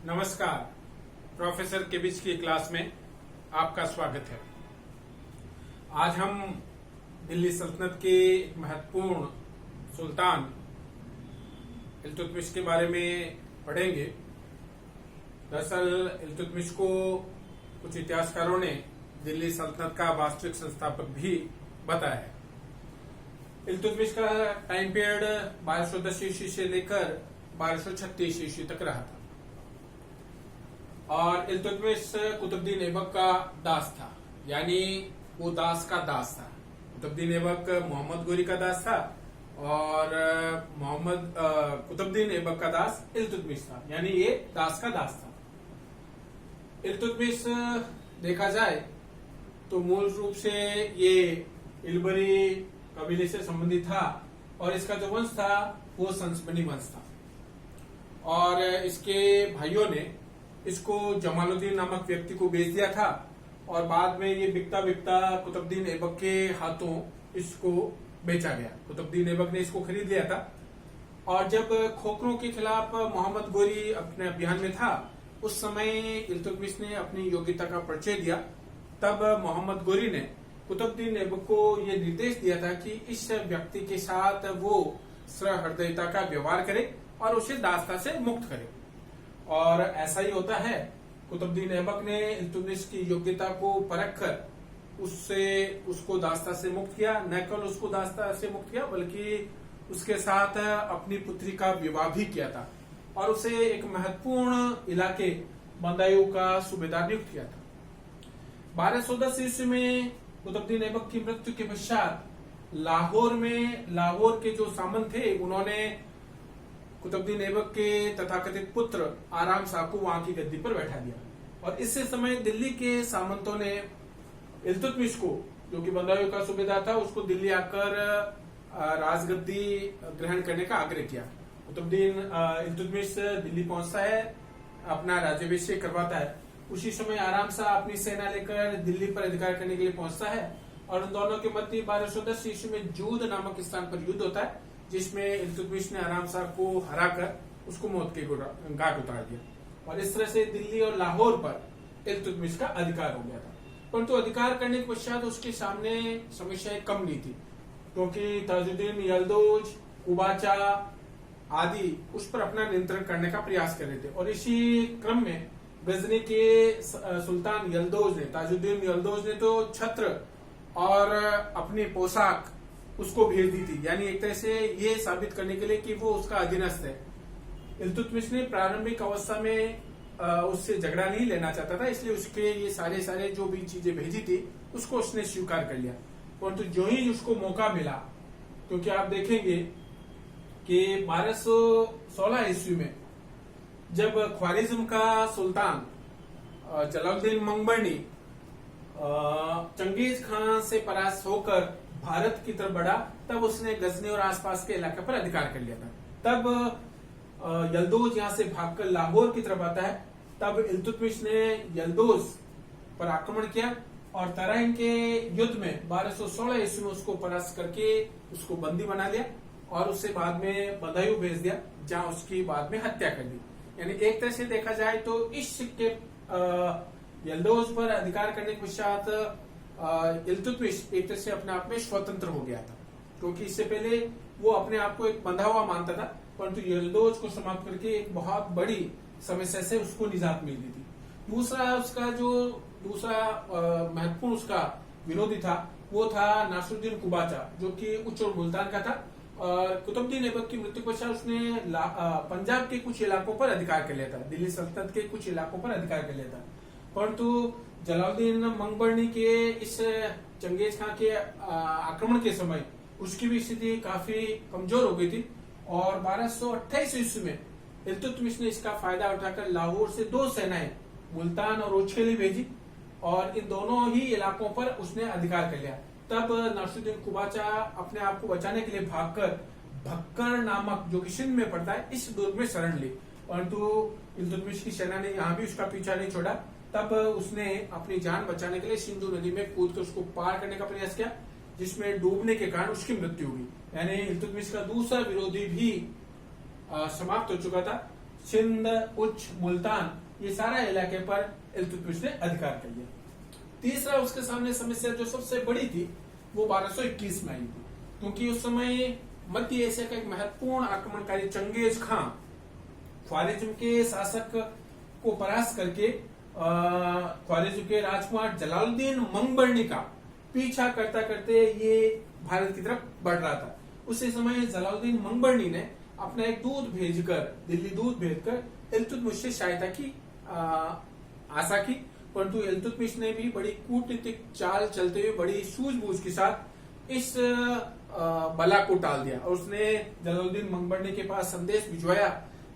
नमस्कार। प्रोफेसर केबिच की क्लास में आपका स्वागत है। आज हम दिल्ली सल्तनत के एक महत्वपूर्ण सुल्तान इल्तुतमिश के बारे में पढ़ेंगे। दरअसल इल्तुतमिश को कुछ इतिहासकारों ने दिल्ली सल्तनत का वास्तविक संस्थापक भी बताया है। इल्तुतमिश का टाइम पीरियड 1210 ईस्वी से लेकर 1236 ईस्वी तक रहा था और इल्तुतमिश कुतुबुद्दीन ऐबक का दास था, यानी वो दास का दास था। कुतुबुद्दीन ऐबक मोहम्मद गोरी का दास था और कुतुबुद्दीन ऐबक का दास इल्तुतमिश था, यानी ये दास का दास था। इल्तुतमिश देखा जाए तो मूल रूप से ये इलबरी कबीले से संबंधित था और इसका जो वंश था वो संसबनी वंश था और इसके भाइयों ने इसको जमालुद्दीन नामक व्यक्ति को बेच दिया था और बाद में ये बिकता बिकता कुतुबुद्दीन ऐबक के हाथों इसको बेचा गया। कुतुबुद्दीन ऐबक ने इसको खरीद लिया था और जब खोखरों के खिलाफ मोहम्मद गोरी अपने अभियान में था उस समय इल्तुतमिश ने अपनी योग्यता का परिचय दिया। तब मोहम्मद गोरी ने कुतुबुद्दीन ऐबक को ये निर्देश दिया था कि इस व्यक्ति के साथ वो सहृदयता का व्यवहार करे और उसे दासता से मुक्त करे और ऐसा ही होता है। कुतुबुद्दीन ऐबक ने इल्तुतमिश की योग्यता को परख कर उसको दासता से मुक्त किया। न केवल उसको दासता से मुक्त किया बल्कि उसके साथ अपनी पुत्री का विवाह भी किया था और उसे एक महत्वपूर्ण इलाके बदायूं का सूबेदार नियुक्त किया था। 1210 ईस्वी में कुतुबुद्दीन ऐबक की मृत्यु के पश्चात लाहौर के जो सामंत थे उन्होंने कुतुबुद्दीन ऐबक के तथाकथित पुत्र आराम शाह को वहां की गद्दी पर बैठा दिया और इस समय दिल्ली के सामंतों ने इल्तुतमिश को, जो कि बदायूं का सूबेदार था, उसको दिल्ली आकर राजगद्दी ग्रहण करने का आग्रह किया। इल्तुतमिश दिल्ली पहुंचता है, अपना राज्याभिषेक करवाता है। उसी समय आराम शाह अपनी सेना लेकर दिल्ली पर अधिकार करने के लिए पहुंचता है और उन दोनों के मध्य 1210 ईस्वी में जूद नामक स्थान पर युद्ध होता है जिसमें इल्तुतमिश ने आराम शाह को हराकर उसको मौत के घाट उतार दिया और इस तरह से दिल्ली और लाहौर पर इल्तुतमिश का अधिकार हो गया था। परंतु अधिकार करने के पश्चात उसके सामने समस्याएं कम नहीं थी क्योंकि ताजुद्दीन यल्दौज, कुबाचा आदि उस पर अपना नियंत्रण करने का प्रयास कर रहे थे और इसी क्रम में गजनी के सुल्तान यल्दौज ने, ताजुद्दीन यल्दौज ने तो छत्र और अपनी पोशाक उसको भेज दी थी, यानी एक तरह से ये साबित करने के लिए कि वो उसका अधीनस्थ है। इल्तुतमिश ने प्रारंभिक अवस्था में उससे झगड़ा नहीं लेना चाहता था, इसलिए उसके ये सारे जो भी चीजें भेजी थी उसको उसने स्वीकार कर लिया। परंतु जो ही उसको मौका मिला, क्योंकि आप देखेंगे कि 1216 ईस्वी में जब ख्वारिज्म का सुल्तान जलालुद्दीन मंगबरनी चंगेज खान से परास्त होकर भारत की तरफ बढ़ा, तब उसने गजनी और आसपास के इलाके पर अधिकार कर लिया था। तब यल्दौज यहां से भागकर लाहौर की तरफ आता है। तब इल्तुतमिश ने यल्दौज पर आक्रमण किया और तराइन के युद्ध में 1216 ईस्वी में उसको परास्त करके उसको बंदी बना लिया और उससे बाद में बदायूं भेज दिया, जहां उसकी बाद में हत्या कर दी। यानी एक तरह से देखा जाए तो इस के यल्दौज पर अधिकार करने के पश्चात इल्तुतमिश एक तरह से अपने आप में स्वतंत्र हो गया था, क्योंकि इससे पहले वो अपने आप को एक बंधा हुआ मानता था, परंतु यल्दौज को समाप्त करके एक बहुत बड़ी समस्या से उसको निजात मिल गई थी। दूसरा महत्वपूर्ण उसका विरोधी था वो था नासिरुद्दीन कुबाचा, जो कि उच्च और मुल्तान का था और कुतुबुद्दीन ऐबक की मृत्यु पश्चात उसने पंजाब के कुछ इलाकों पर अधिकार कर लिया था, दिल्ली सल्तनत के कुछ इलाकों पर अधिकार कर लिया था। परंतु जलालुद्दीन मंगबरनी के इस चंगेज खान के आक्रमण के समय उसकी भी स्थिति काफी कमजोर हो गई थी और 1228 ईस्वी में इल्तुतमिश ने इसका फायदा उठाकर लाहौर से 2 सेनाएं मुल्तान और ओछेली भेजी और इन दोनों ही इलाकों पर उसने अधिकार कर लिया। तब नासिरुद्दीन कुबाचा अपने आप को बचाने के लिए भागकर भक्कर नामक, जो कि सिंध में पड़ता है, इस दुर्ग में शरण ली, परंतु इल्तुतमिश की सेना ने यहाँ भी उसका पीछा नहीं छोड़ा। तब उसने अपनी जान बचाने के लिए सिंधु नदी में कूद कर उसको पार करने का प्रयास किया, जिसमें डूबने के कारण उसकी मृत्यु हुई। यानी इल्तुतमिश का दूसरा विरोधी भी समाप्त हो चुका था। सिंध, उच्च, मुल्तान, ये सारा इलाके पर इल्तुतमिश ने अधिकार कर लिया। तीसरा उसके सामने समस्या जो सबसे बड़ी थी वो 1221 में आई थी, क्योंकि उस समय मध्य एशिया का एक महत्वपूर्ण आक्रमणकारी चंगेज खां ख्वारिज्म के शासक को परास्त करके ख्वारिज्म के राजकुमार जलालुद्दीन मंगबर्णी का पीछा करता करते ये भारत की तरफ बढ़ रहा था। उसी समय जलालुद्दीन मंगबर्णी ने अपना एक दिल्ली दूत भेजकर इल्तुतमिश से सहायता की आशा की, परंतु इल्तुतमिश ने भी बड़ी कूटनीतिक चाल चलते हुए बड़ी सूझबूझ के साथ इस बला को टाल दिया और उसने जलालुद्दीन मंगबर्णी के पास संदेश भिजवाया,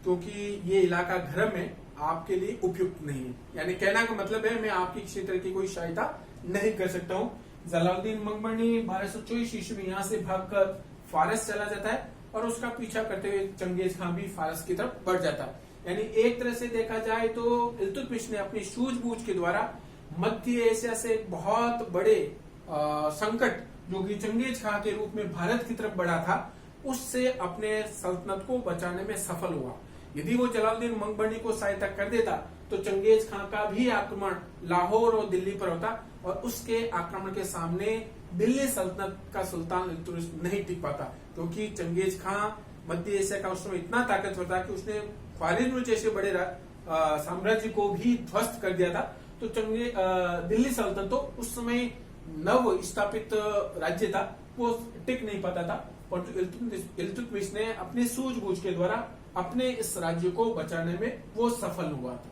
क्योंकि ये इलाका घर में आपके लिए उपयुक्त नहीं है। यानी कहना का मतलब है मैं आपकी किसी तरह की कोई सहायता नहीं कर सकता हूँ। जलालुद्दीन मंगबर्णी 1224 ईस्वी में यहाँ से भागकर फारस चला जाता है और उसका पीछा करते हुए चंगेज खान भी फारस की तरफ बढ़ जाता है। यानी एक तरह से देखा जाए तो इल्तुतमिश ने अपनी सूझबूझ के द्वारा मध्य एशिया से एक बहुत बड़े संकट जो कि चंगेज खान के रूप में भारत की तरफ बढ़ा था, उससे अपने सल्तनत को बचाने में सफल हुआ। यदि वो जलालुद्दीन मंगबर्णी को सहायता कर देता तो चंगेज खान का भी आक्रमण लाहौर और दिल्ली पर होता और उसके आक्रमण के सामने दिल्ली सल्तनत का सुल्तान इल्तुतमिश नहीं टिक पाता, क्योंकि चंगेज खान मध्य एशिया का उस समय इतना ताकतवर था कि उसने ख्वारिज्म जैसे बड़े साम्राज्य को भी ध्वस्त कर दिया था। तो दिल्ली सल्तनत तो उस समय नव स्थापित राज्य था, वो टिक नहीं पाता था, परंतु इल्तुतमिश ने अपनी सूझबूझ के द्वारा अपने इस राज्य को बचाने में वो सफल हुआ था।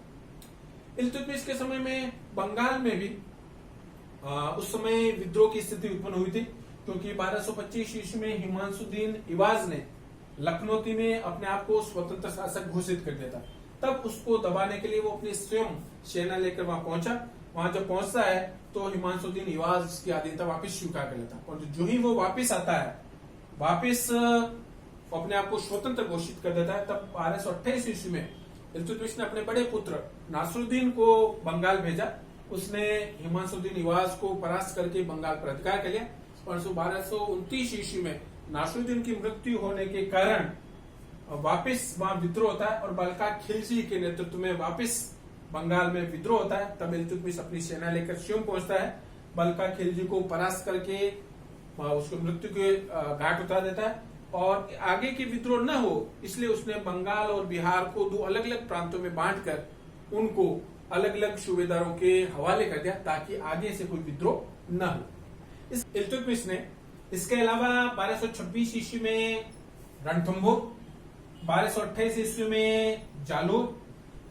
इल्तुतमिश के समय में बंगाल में भी उस समय विद्रोह की स्थिति उत्पन्न हुई थी, क्योंकि 1225 ईस्वी में हिमांशुद्दीन इवाज ने लखनौती में अपने आप को स्वतंत्र शासक घोषित कर दिया था। तब उसको दबाने के लिए वो अपनी स्वयं सेना लेकर वहां पहुंचा। वहां जब पहुंचता है तो हिमांशुद्दीन इवाज की अधीनता वापस स्वीकार कर लेता, और जो ही वो वापस आता है, वापस अपने आप को स्वतंत्र घोषित कर देता है। तब 1228 ईस्वी में इल्तुतमिश ने अपने बड़े पुत्र नासरुद्दीन को बंगाल भेजा। उसने हिमांशुद्दीन इवाज को परास्त करके बंगाल पर अधिकार कर लिया, परंतु 1229 ईस्वी में नासरुद्दीन की मृत्यु होने के कारण वापस वहां विद्रोह होता है और बल्का खिलजी के नेतृत्व में वापस बंगाल में विद्रोह होता है। तब इल्तुतमिश अपनी सेना लेकर स्वयं पहुंचता है, बल्का खिलजी को परास्त करके उसको मृत्यु के घाट उतार देता है और आगे की विद्रोह न हो इसलिए उसने बंगाल और बिहार को दो अलग अलग प्रांतों में बांटकर उनको अलग अलग सूबेदारों के हवाले कर दिया, ताकि आगे से कोई विद्रोह न हो। इस इल्तुतमिश ने इसके अलावा 1226 ईस्वी में रणथंभोर, 1228 ईस्वी में जालोर,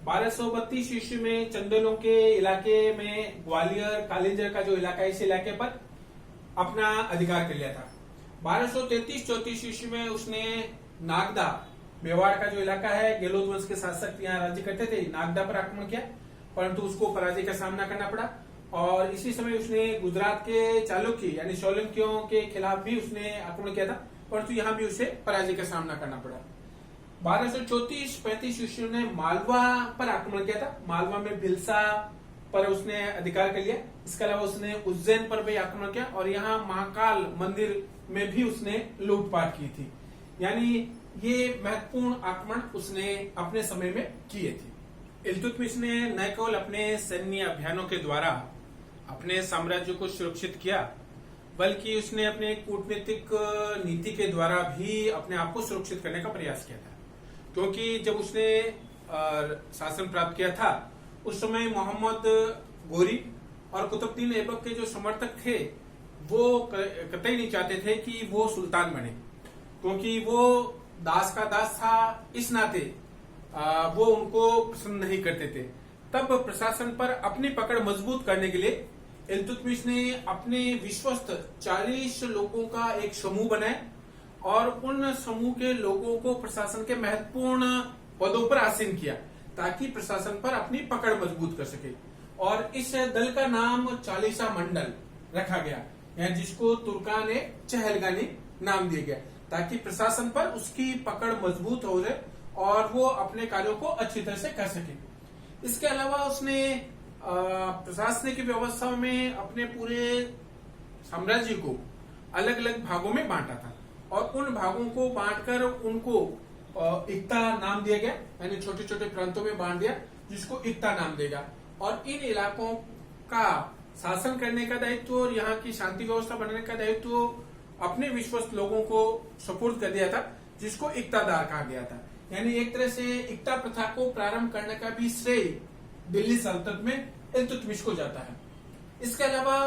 1232 ईस्वी में चंदेलों के इलाके में ग्वालियर कालिंजर का जो इलाका है, इस इलाके पर अपना अधिकार कर लिया था। 1233-34 ईस्वी में उसने नागदा, मेवाड़ का जो इलाका है, गेलोद वंश के शासक यहाँ राज्य करते थे, नागदा पर आक्रमण किया, परंतु उसको पराजय का सामना करना पड़ा। और इसी समय उसने गुजरात के चालुक्य यानी सोलंकियों के खिलाफ भी उसने आक्रमण किया था, परंतु यहाँ भी उसे पराजय का सामना करना पड़ा। 1234-35 ईस्वी ने मालवा पर आक्रमण किया था, मालवा में भिलसा पर उसने अधिकार कर लिया। इसके अलावा उसने उज्जैन पर भी आक्रमण किया और यहाँ महाकाल मंदिर में भी उसने लूटपाट की थी। यानी ये महत्वपूर्ण आक्रमण उसने अपने समय में किए थे। इल्तुतमिश ने न केवल अपने सैन्य अभियानों के द्वारा अपने साम्राज्य को सुरक्षित किया, बल्कि उसने अपने कूटनीतिक नीति के द्वारा भी अपने आप को सुरक्षित करने का प्रयास किया था। क्योंकि जब उसने शासन प्राप्त किया था उस समय मोहम्मद गोरी और कुतुबुद्दीन ऐबक के जो समर्थक थे वो कतई नहीं चाहते थे कि वो सुल्तान बने, क्योंकि वो दास का दास था, इस नाते वो उनको पसंद नहीं करते थे। तब प्रशासन पर अपनी पकड़ मजबूत करने के लिए इल्तुतमिश ने अपने विश्वस्त 40 लोगों का एक समूह बनाया और उन समूह के लोगों को प्रशासन के महत्वपूर्ण पदों पर आसीन किया, ताकि प्रशासन पर अपनी पकड़ मजबूत कर सके। और इस दल का नाम चालीसा मंडल रखा गया, जिसको तुर्कान चहलगानी नाम दिया गया, ताकि प्रशासन पर उसकी पकड़ मजबूत हो जाए और वो अपने कार्यों को अच्छी तरह से कर सके। इसके अलावा उसने प्रशासनिक व्यवस्था में अपने पूरे साम्राज्य को अलग अलग भागों में बांटा था और उन भागों को बांटकर उनको इक्ता नाम दिया गया, यानी छोटे छोटे प्रांतों में बांट दिया जिसको इक्ता नाम देगा। और इन इलाकों का शासन करने का दायित्व और यहाँ की शांति व्यवस्था बनाने का दायित्व अपने विश्वस्त लोगों को सुपुर्द कर दिया था, जिसको इक्तादार कहा गया था। यानी एक तरह से इक्ता प्रथा को प्रारंभ करने का भी श्रेय दिल्ली सल्तनत में इल्तुतमिश को जाता है। इसके अलावा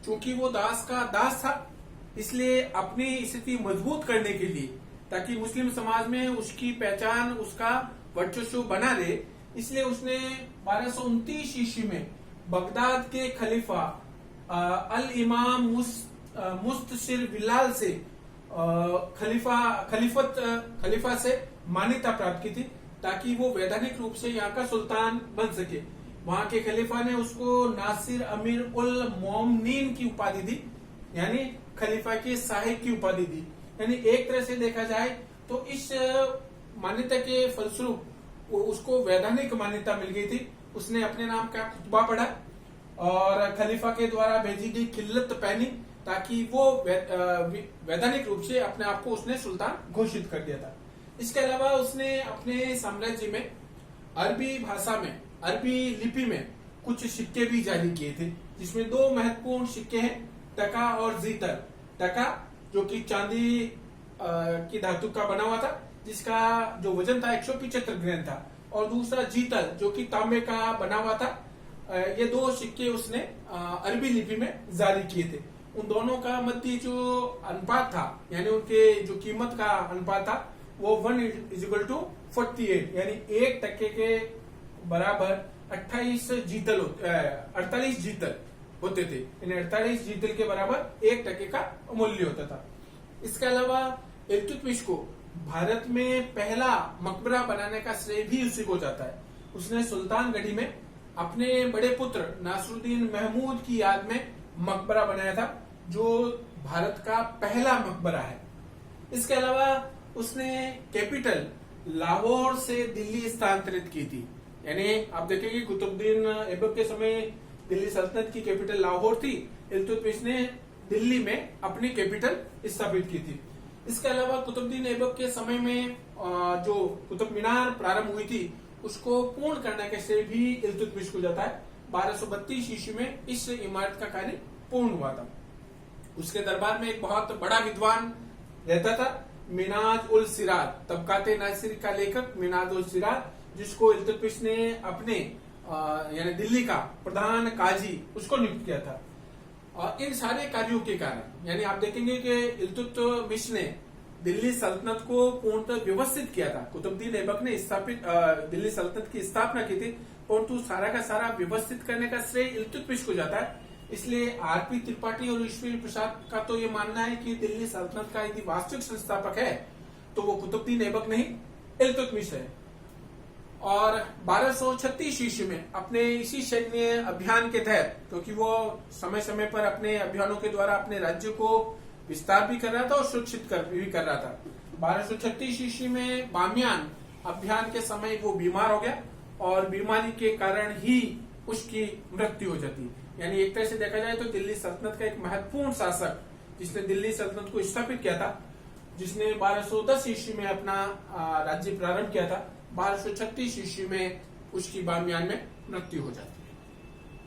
चूंकि वो दास का दास था, इसलिए अपनी स्थिति मजबूत करने के लिए, ताकि मुस्लिम समाज में उसकी पहचान, उसका वर्चस्व बना रहे, इसलिए उसने 1229 ईस्वी में बगदाद के खलीफा अल इमाम मुस्तशिर बिलाल से खलीफा से मान्यता प्राप्त की थी, ताकि वो वैधानिक रूप से यहाँ का सुल्तान बन सके। वहां के खलीफा ने उसको नासिर अमीर उल मोमिनीन की उपाधि दी, यानी खलीफा के साहिब की उपाधि दी। यानी एक तरह से देखा जाए तो इस मान्यता के फलस्वरूप उसको वैधानिक मान्यता मिल गई थी। उसने अपने नाम का खुतबा पढ़ा और खलीफा के द्वारा भेजी गई खिल्लत पहनी, ताकि वो वैधानिक रूप से अपने आप को उसने सुल्तान घोषित कर दिया था। इसके अलावा उसने अपने साम्राज्य में अरबी भाषा में, अरबी लिपि में कुछ सिक्के भी जारी किए थे, जिसमें दो महत्वपूर्ण सिक्के हैं, टका और जीतर। टका जो कि चांदी की धातु का बना हुआ था, जिसका जो वजन था 175 ग्राम था, और दूसरा जीतल जो कि तांबे का बना हुआ था। ये दो सिक्के उसने अरबी लिपि में जारी किए थे। उन दोनों का मध्य जो अनुपात था, यानी उनके जो कीमत का अनुपात था, वो 1:48, यानी 1 टके के बराबर 48 जीतल होते थे। यानी 48 जीतल के बराबर 1 टके का मूल्य होता था। इसके अलावा इल्तुतमिश को भारत में पहला मकबरा बनाने का श्रेय भी उसी को जाता है। उसने सुल्तानगढ़ी में अपने बड़े पुत्र नासरुद्दीन महमूद की याद में मकबरा बनाया था, जो भारत का पहला मकबरा है। इसके अलावा उसने कैपिटल लाहौर से दिल्ली स्थानांतरित की थी। यानी आप देखेंगे कुतुबुद्दीन ऐबक के समय दिल्ली सल्तनत की कैपिटल लाहौर थी, इल्तुतमिश ने दिल्ली में अपनी कैपिटल स्थापित की थी। इसके अलावा कुतुबुद्दीन ऐबक के समय में जो कुतुब मीनार प्रारंभ हुई थी, उसको पूर्ण करने का श्रेय भी इल्तुतमिश को जाता है। 1232 ईस्वी में इस इमारत का कार्य पूर्ण हुआ था। उसके दरबार में एक बहुत बड़ा विद्वान रहता था, मिनाज उल सिराज, तबकाते नासिर का लेखक मिनाज उल सिराज, जिसको इल्तुतमिश ने अपने यानी दिल्ली का प्रधान काजी उसको नियुक्त किया था। और इन सारे कार्यों के कारण, यानी आप देखेंगे कि इल्तुतमिश ने दिल्ली सल्तनत को पूर्णतः व्यवस्थित किया था। कुतुबुद्दीन ऐबक ने दिल्ली सल्तनत की स्थापना की थी, परंतु सारा का सारा व्यवस्थित करने का श्रेय इल्तुतमिश को जाता है। इसलिए आरपी त्रिपाठी और ईश्वरी प्रसाद का तो ये मानना है कि दिल्ली सल्तनत का यदि वास्तविक संस्थापक है तो वो कुतुबुद्दीन ऐबक नहीं, इल्तुतमिश है। और 1236 ईस्वी में अपने इसी सैन्य अभियान के तहत, क्योंकि वो समय समय पर अपने अभियानों के द्वारा अपने राज्य को विस्तार भी कर रहा था और सुरक्षित भी कर रहा था, 1236 ईस्वी में बामियान अभियान के समय वो बीमार हो गया और बीमारी के कारण ही उसकी मृत्यु हो जाती। यानी एक तरह से देखा जाए तो दिल्ली सल्तनत का एक महत्वपूर्ण शासक, जिसने दिल्ली सल्तनत को स्थापित किया था, जिसने 1210 ईस्वी में अपना राज्य प्रारंभ किया था, 1236 ईस्वी में उसकी बामियान में मृत्यु हो जाती।